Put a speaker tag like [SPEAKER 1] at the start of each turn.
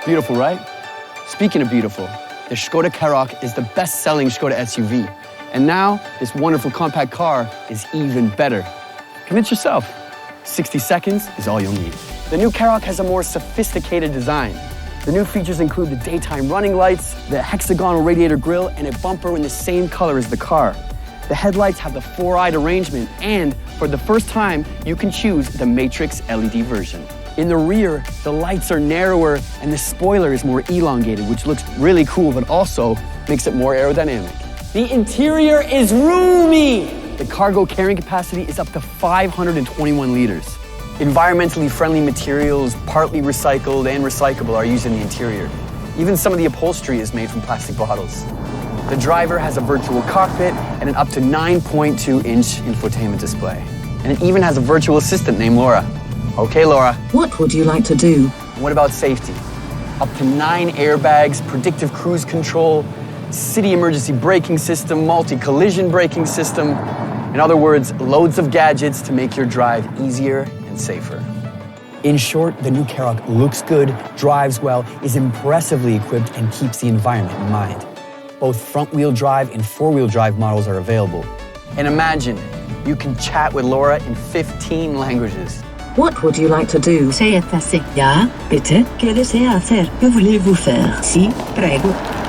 [SPEAKER 1] Beautiful, right? Speaking of beautiful, the ŠKODA KAROQ is the best-selling ŠKODA SUV. And now, this wonderful compact car is even better. Convince yourself. 60 seconds is all you'll need. The new KAROQ has a more sophisticated design. The new features include the daytime running lights, the hexagonal radiator grille, and a bumper in the same color as the car. The headlights have the 4-eyed arrangement, and for the first time, you can choose the Matrix LED version. In the rear, the lights are narrower and the spoiler is more elongated, which looks really cool, but also makes it more aerodynamic. The interior is roomy! The cargo carrying capacity is up to 521 liters. Environmentally friendly materials, partly recycled and recyclable, are used in the interior. Even some of the upholstery is made from plastic bottles. The driver has a virtual cockpit and an up to 9.2-inch infotainment display. And it even has a virtual assistant named Laura. Okay, Laura.
[SPEAKER 2] What would you like to do?
[SPEAKER 1] What about safety? Up to 9 airbags, predictive cruise control, city emergency braking system, multi-collision braking system. In other words, loads of gadgets to make your drive easier and safer. In short, the new KAROQ looks good, drives well, is impressively equipped, and keeps the environment in mind. Both front-wheel drive and four-wheel drive models are available. And imagine, you can chat with Laura in 15 languages.
[SPEAKER 2] What would you like to do?
[SPEAKER 3] Say it, ya, bitte, ¿qué desea hacer? ¿Qué voulez-vous faire? Sí, prego.